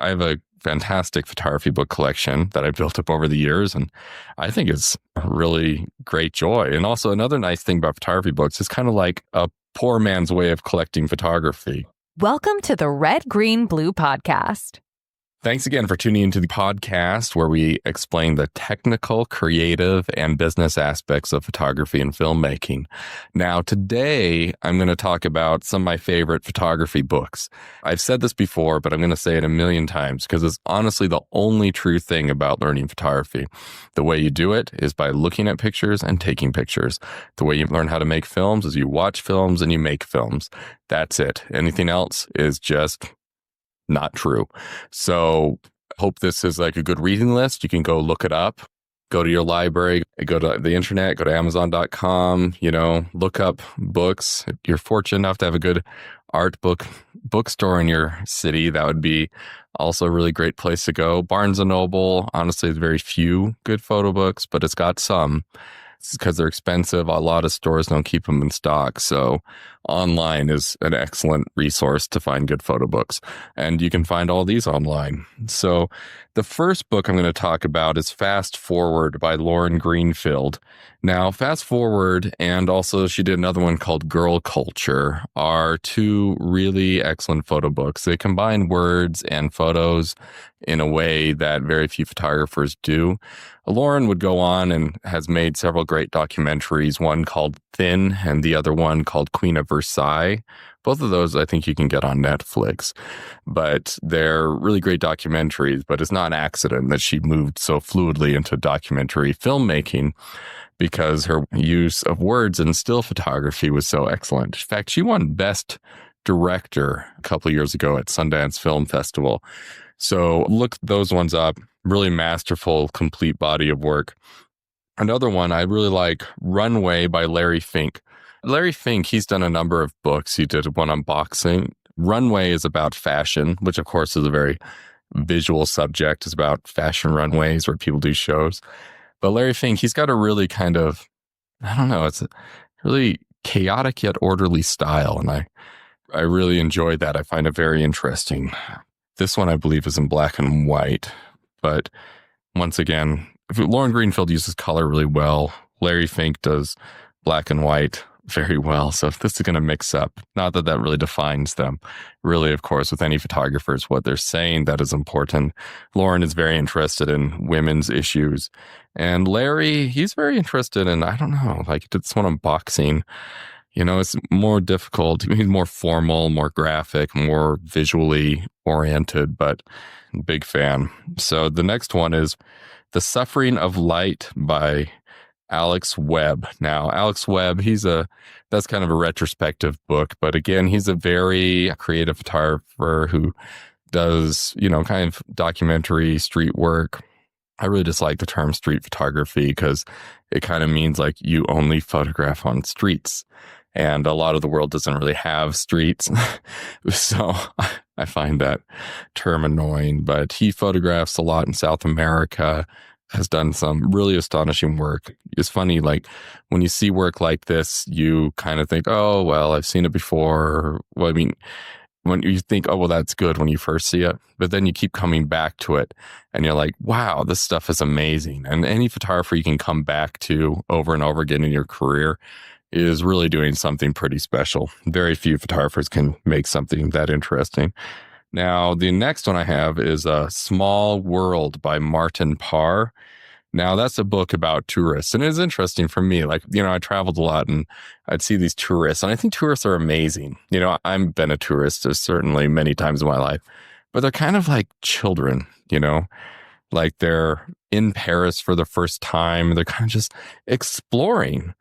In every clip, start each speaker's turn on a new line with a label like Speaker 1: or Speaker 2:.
Speaker 1: I have a fantastic photography book collection that I built up over the years, and I think it's a really great joy. And also another nice thing about photography books is kind of like a poor man's way of collecting photography.
Speaker 2: Welcome to the Red, Green, Blue Podcast.
Speaker 1: Thanks again for tuning into the podcast where we explain the technical, creative, and business aspects of photography and filmmaking. Now, today, I'm going to talk about some of my favorite photography books. I've said this before, but I'm going to say it a million times because it's honestly the only true thing about learning photography. The way you do it is by looking at pictures and taking pictures. The way you learn how to make films is you watch films and you make films. That's it. Anything else is just not true. So hope this is like a good reading list. You can go look it up, go to your library, go to the internet, go to Amazon.com, look up books. If you're fortunate enough to have a good art bookstore in your city, that would be also a really great place to go. Barnes & Noble, honestly, there's very few good photo books, but it's got some. It's because they're expensive. A lot of stores don't keep them in stock. So online is an excellent resource to find good photo books. And you can find all these online. So the first book I'm going to talk about is Fast Forward by Lauren Greenfield. Now, Fast Forward, and also she did another one called Girl Culture, are two really excellent photo books. They combine words and photos in a way that very few photographers do. Lauren would go on and has made several great documentaries, one called Thin and the other one called Queen of Versailles. Both of those I think you can get on Netflix, but they're really great documentaries. But it's not an accident that she moved so fluidly into documentary filmmaking because her use of words in still photography was so excellent. In fact, she won Best Director a couple of years ago at Sundance Film Festival. So look those ones up. Really masterful, complete body of work. Another one I really like, Runway by Larry Fink. Larry Fink, he's done a number of books. He did one on boxing. Runway is about fashion, which of course is a very visual subject. It's about fashion runways where people do shows. But Larry Fink, he's got a really kind of, it's a really chaotic yet orderly style. And I really enjoy that. I find it very interesting. This one, I believe, is in black and white. But once again, Lauren Greenfield uses color really well. Larry Fink does black and white very well. So if this is going to mix up, not that that really defines them. Really, of course, with any photographers, what they're saying, that is important. Lauren is very interested in women's issues. And Larry, he's very interested in, like this one on boxing. It's more difficult. He's more formal, more graphic, more visually oriented, but big fan. So the next one is The Suffering of Light by Alex Webb. Now, Alex Webb, that's kind of a retrospective book, but again, he's a very creative photographer who does, kind of documentary street work. I really dislike the term street photography because it kind of means like you only photograph on streets. And a lot of the world doesn't really have streets. So I find that term annoying. But he photographs a lot in South America, has done some really astonishing work. It's funny, like when you see work like this, you kind of think, oh, well, I've seen it before. Well, when you think, oh, well, that's good when you first see it. But then you keep coming back to it and you're like, wow, this stuff is amazing. And any photographer you can come back to over and over again in your career is really doing something pretty special. Very few photographers can make something that interesting. Now, the next one I have is A Small World by Martin Parr. Now, that's a book about tourists. And it's interesting for me. Like, I traveled a lot and I'd see these tourists. And I think tourists are amazing. I've been a tourist certainly many times in my life. But they're kind of like children, like they're in Paris for the first time. They're kind of just exploring.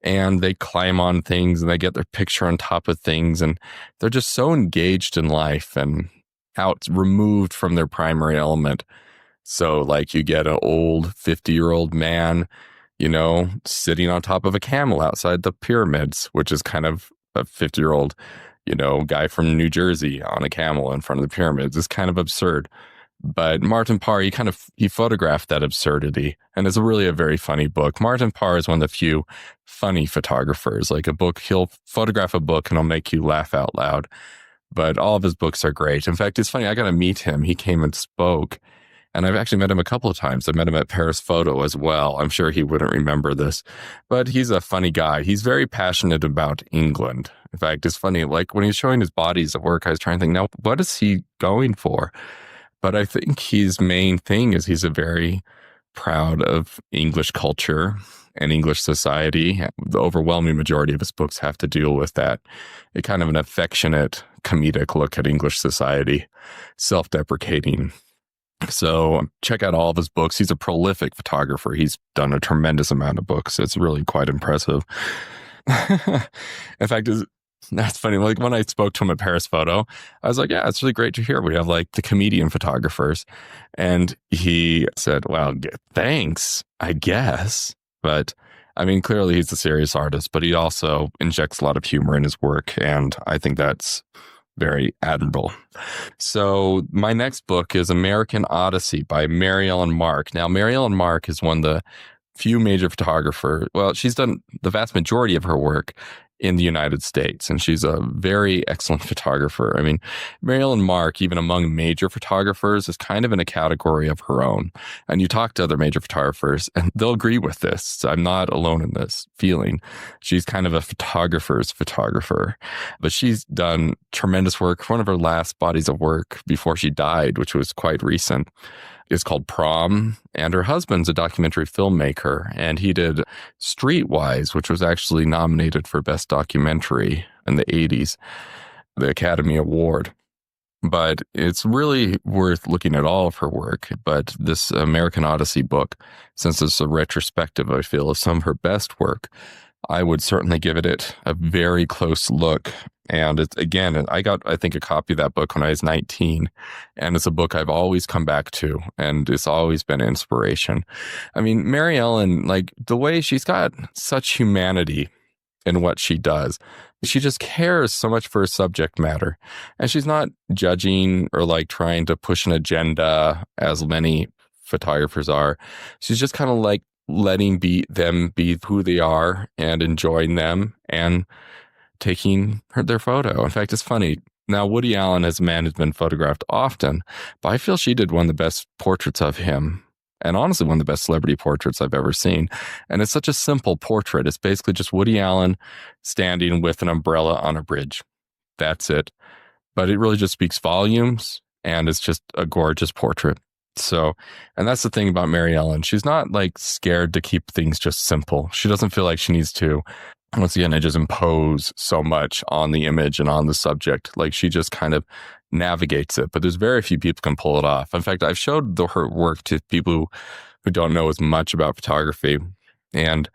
Speaker 1: And they climb on things and they get their picture on top of things. And they're just so engaged in life and removed from their primary element. So like you get an old 50-year-old man, sitting on top of a camel outside the pyramids, which is kind of a 50-year-old, guy from New Jersey on a camel in front of the pyramids. It's kind of absurd. But Martin Parr, he photographed that absurdity. And it's really a very funny book. Martin Parr is one of the few funny photographers. Like he'll photograph a book and he'll make you laugh out loud. But all of his books are great. In fact, it's funny, I got to meet him. He came and spoke. And I've actually met him a couple of times. I met him at Paris Photo as well. I'm sure he wouldn't remember this, but he's a funny guy. He's very passionate about England. In fact, it's funny, like when he's showing his bodies at work, I was trying to think, now, what is he going for? But I think his main thing is he's a very proud of English culture and English society. The overwhelming majority of his books have to deal with that. A kind of an affectionate, comedic look at English society, self-deprecating. So check out all of his books. He's a prolific photographer. He's done a tremendous amount of books. It's really quite impressive. In fact, that's funny. Like when I spoke to him at Paris Photo, I was like, yeah, it's really great to hear. We have like the comedian photographers. And he said, well, thanks, I guess. But I mean, clearly he's a serious artist, but he also injects a lot of humor in his work. And I think that's very admirable. So my next book is American Odyssey by Mary Ellen Mark. Now, Mary Ellen Mark is one of the few major photographers. Well, she's done the vast majority of her work in the United States, and she's a very excellent photographer. I mean, Mary Ellen Mark, even among major photographers, is kind of in a category of her own. And you talk to other major photographers, and they'll agree with this. So I'm not alone in this feeling. She's kind of a photographer's photographer, but she's done tremendous work. One of her last bodies of work before she died, which was quite recent, is called Prom, and her husband's a documentary filmmaker, and he did Streetwise, which was actually nominated for Best Documentary in the 80s, the Academy Award. But it's really worth looking at all of her work. But this American Odyssey book, since it's a retrospective, I feel, of some of her best work, I would certainly give it a very close look. And it's, again, I got, I think, a copy of that book when I was 19. And it's a book I've always come back to. And it's always been an inspiration. I mean, Mary Ellen, like the way she's got such humanity in what she does. She just cares so much for her subject matter. And she's not judging or like trying to push an agenda as many photographers are. She's just kind of like letting them be who they are and enjoying them and taking their photo. In fact, it's funny. Now, Woody Allen as a man has been photographed often, but I feel she did one of the best portraits of him. And honestly, one of the best celebrity portraits I've ever seen. And it's such a simple portrait. It's basically just Woody Allen standing with an umbrella on a bridge. That's it. But it really just speaks volumes, and it's just a gorgeous portrait. So, and that's the thing about Mary Ellen. She's not like scared to keep things just simple. She doesn't feel like she needs to, once again, just impose so much on the image and on the subject. Like she just kind of navigates it, but there's very few people can pull it off. In fact, I've showed her work to people who don't know as much about photography, and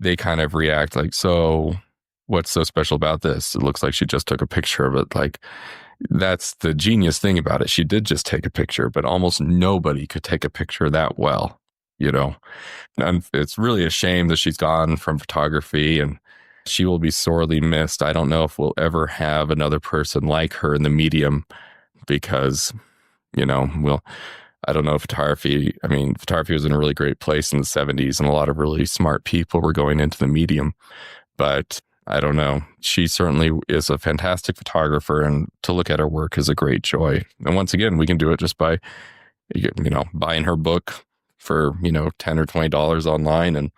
Speaker 1: they kind of react like, so what's so special about this? It looks like she just took a picture of it. Like, that's the genius thing about it. She did just take a picture, but almost nobody could take a picture that well, you know? And it's really a shame that she's gone from photography, and she will be sorely missed. I don't know if we'll ever have another person like her in the medium because, you know, I don't know, photography was in a really great place in the 70s, and a lot of really smart people were going into the medium. But I don't know. She certainly is a fantastic photographer, and to look at her work is a great joy. And once again, we can do it just by, buying her book for, $10 or $20 online and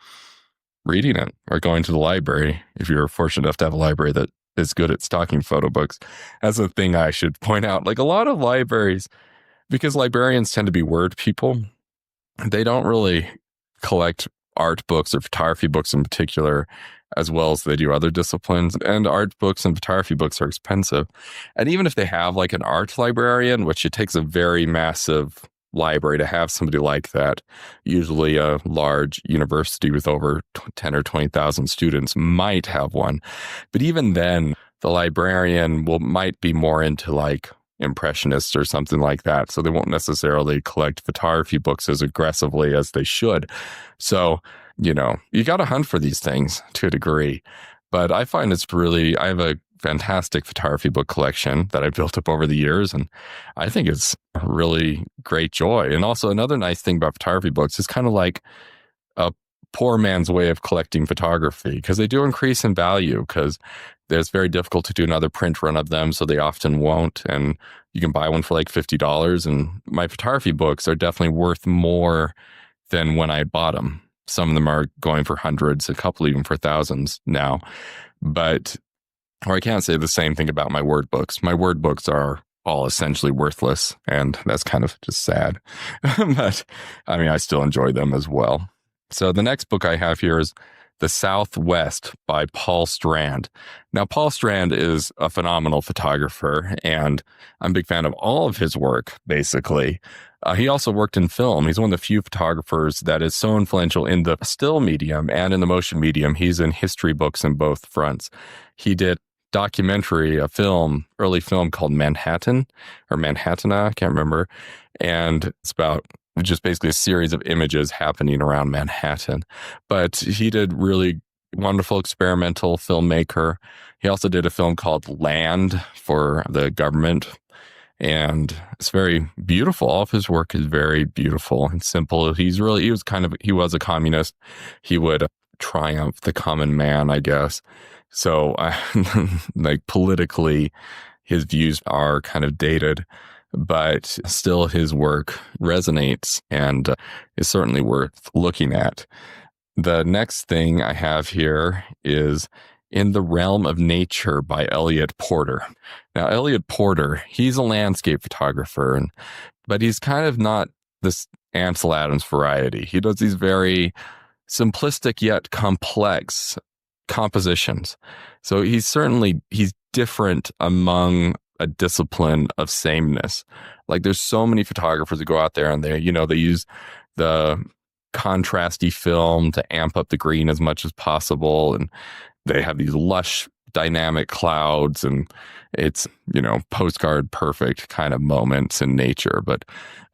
Speaker 1: reading it, or going to the library if you're fortunate enough to have a library that is good at stocking photo books. That's a thing I should point out. Like a lot of libraries, because librarians tend to be word people, they don't really collect art books or photography books in particular as well as they do other disciplines. And art books and photography books are expensive. And even if they have like an art librarian, which it takes a very massive library to have somebody like that, usually a large university with over 10 or 20,000 students might have one. But even then, the librarian might be more into like impressionists or something like that. So they won't necessarily collect photography books as aggressively as they should. So, you got to hunt for these things to a degree. But I find I have a fantastic photography book collection that I built up over the years, and I think it's a really great joy. And also another nice thing about photography books is kind of like a poor man's way of collecting photography, because they do increase in value, because it's very difficult to do another print run of them, so they often won't. And you can buy one for like $50. And my photography books are definitely worth more than when I bought them. Some of them are going for hundreds, a couple even for thousands now. But, or I can't say the same thing about my word books. My word books are all essentially worthless, and that's kind of just sad. But I mean, I still enjoy them as well. So the next book I have here is The Southwest by Paul Strand. Now, Paul Strand is a phenomenal photographer, and I'm a big fan of all of his work, basically. He also worked in film. He's one of the few photographers that is so influential in the still medium and in the motion medium. He's in history books in both fronts. He did documentary, a film, early film called Manhattan or Manhattana, I can't remember. And it's about just basically a series of images happening around Manhattan. But he did really wonderful experimental filmmaker. He also did a film called Land for the government. And it's very beautiful. All of his work is very beautiful and simple. He was a communist. He would triumph the common man, I guess. So like politically, his views are kind of dated, but still his work resonates and is certainly worth looking at. The next thing I have here is In the Realm of Nature by Eliot Porter. Now, Eliot Porter, he's a landscape photographer, but he's kind of not this Ansel Adams variety. He does these very simplistic yet complex compositions. So he's different among a discipline of sameness. Like there's so many photographers that go out there and they use the contrasty film to amp up the green as much as possible. And they have these lush dynamic clouds, and it's, postcard perfect kind of moments in nature. But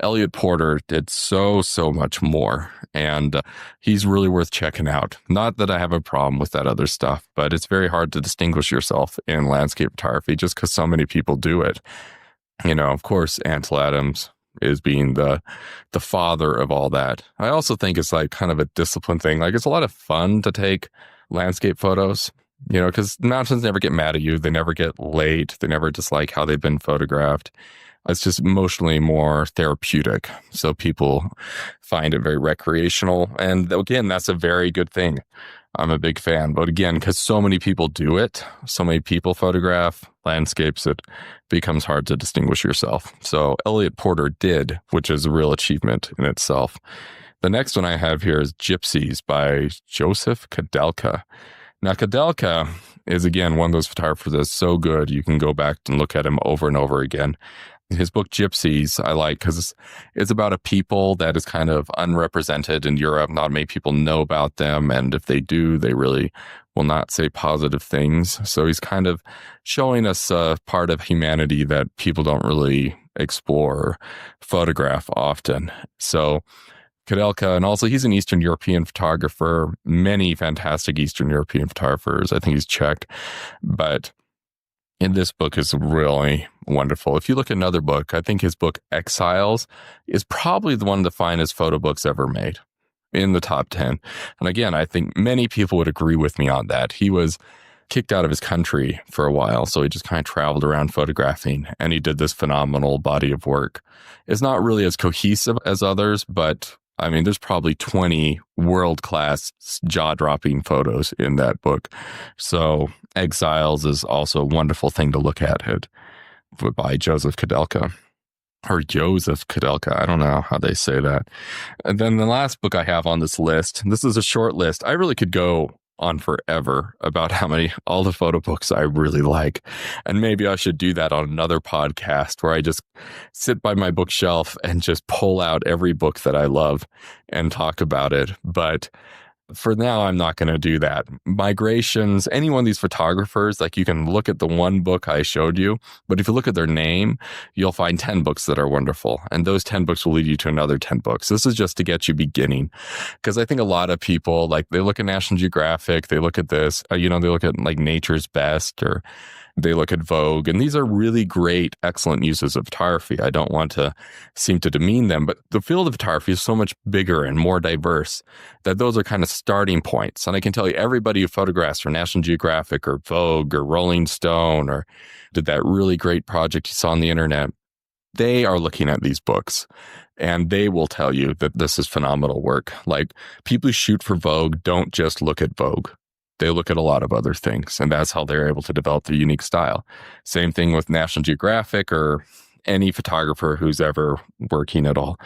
Speaker 1: Eliot Porter did so much more, and he's really worth checking out. Not that I have a problem with that other stuff, but it's very hard to distinguish yourself in landscape photography just because so many people do it. Of course, Ansel Adams is being the father of all that. I also think it's like kind of a discipline thing. Like it's a lot of fun to take landscape photos, because mountains never get mad at you. They never get late. They never dislike how they've been photographed. It's just emotionally more therapeutic. So people find it very recreational. And again, that's a very good thing. I'm a big fan. But again, because so many people do it, so many people photograph landscapes, it becomes hard to distinguish yourself. So Eliot Porter did, which is a real achievement in itself. The next one I have here is Gypsies by Joseph Kudelka. Now, Kudelka is, again, one of those photographers that's so good, you can go back and look at him over and over again. His book, Gypsies, I like because it's about a people that is kind of unrepresented in Europe. Not many people know about them. And if they do, they really will not say positive things. So he's kind of showing us a part of humanity that people don't really explore or photograph often. So Kudelka, and also he's an Eastern European photographer, many fantastic Eastern European photographers. I think he's Czech, but in this book is really wonderful. If you look at another book, I think his book Exiles is probably the one of the finest photo books ever made, in the top 10. And again, I think many people would agree with me on that. He was kicked out of his country for a while, so he just kind of traveled around photographing, and he did this phenomenal body of work. It's not really as cohesive as others, but I mean, there's probably 20 world-class, jaw-dropping photos in that book. So Exiles is also a wonderful thing to look at it by Joseph Kudelka. Or Joseph Kudelka. I don't know how they say that. And then the last book I have on this list, this is a short list. I really could go on forever about all the photo books I really like. And maybe I should do that on another podcast where I just sit by my bookshelf and just pull out every book that I love and talk about it. But for now, I'm not going to do that. Migrations, any one of these photographers, like you can look at the one book I showed you, but if you look at their name, you'll find 10 books that are wonderful. And those 10 books will lead you to another 10 books. This is just to get you beginning. Because I think a lot of people, like they look at National Geographic, they look at this, they look at like Nature's Best or They look at Vogue, and these are really great, excellent uses of photography. I don't want to seem to demean them, but the field of photography is so much bigger and more diverse that those are kind of starting points. And I can tell you, everybody who photographs for National Geographic or Vogue or Rolling Stone or did that really great project you saw on the internet, they are looking at these books and they will tell you that this is phenomenal work. Like, people who shoot for Vogue don't just look at Vogue. They look at a lot of other things, and that's how they're able to develop their unique style. Same thing with National Geographic or any photographer who's ever working at all.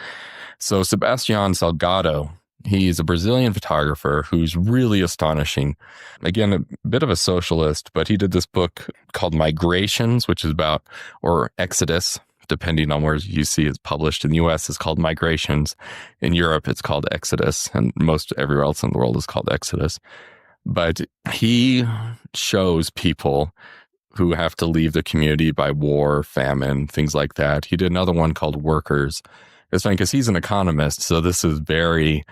Speaker 1: So Sebastião Salgado, he's a Brazilian photographer who's really astonishing. Again, a bit of a socialist, but he did this book called Migrations, which is about, or Exodus, depending on where you see it's published. In the US, it's called Migrations. In Europe, it's called Exodus, and most everywhere else in the world is called Exodus. But he shows people who have to leave the community by war, famine, things like that. He did another one called Workers. It's funny because he's an economist, so this is very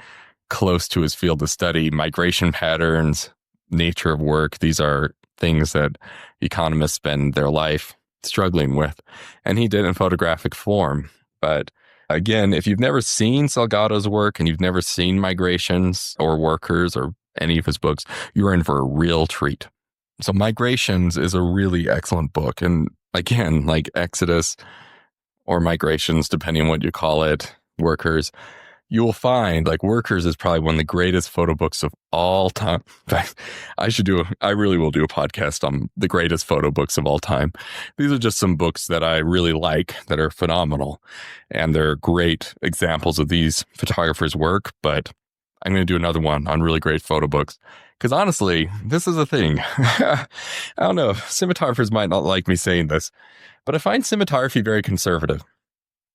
Speaker 1: close to his field of study. Migration patterns, nature of work, these are things that economists spend their life struggling with. And he did it in photographic form. But again, if you've never seen Salgado's work and you've never seen Migrations or Workers or any of his books, you're in for a real treat. So Migrations is a really excellent book. And again, like Exodus or Migrations, depending on what you call it, Workers, you will find like Workers is probably one of the greatest photo books of all time. I really will do a podcast on the greatest photo books of all time. These are just some books that I really like that are phenomenal. And they're great examples of these photographers' work, but I'm going to do another one on really great photo books. Because honestly, this is a thing. I don't know, cinematographers might not like me saying this, but I find cinematography very conservative.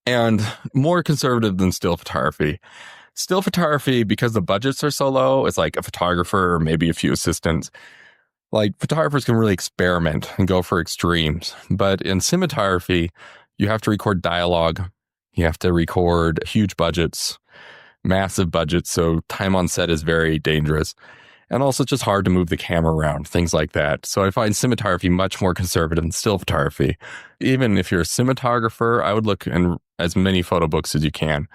Speaker 1: And more conservative than still photography. Still photography, because the budgets are so low, it's like a photographer or maybe a few assistants. Like, photographers can really experiment and go for extremes. But in cinematography, you have to record dialogue. You have to record huge budgets, massive budgets. So time on set is very dangerous. And also it's just hard to move the camera around, things like that. So I find cinematography much more conservative than still photography. Even if you're a cinematographer, I would look in as many photo books as you can,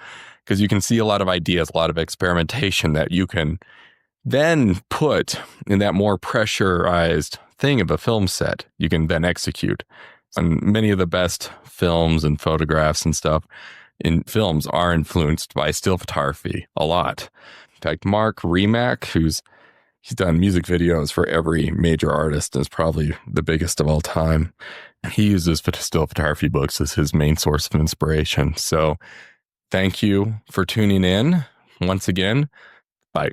Speaker 1: because you can see a lot of ideas, a lot of experimentation that you can then put in that more pressurized thing of a film set. You can then execute. And many of the best films and photographs and stuff in films are influenced by still photography a lot. In fact, Mark Remack, he's done music videos for every major artist and is probably the biggest of all time. He uses still photography books as his main source of inspiration. So thank you for tuning in once again. Bye.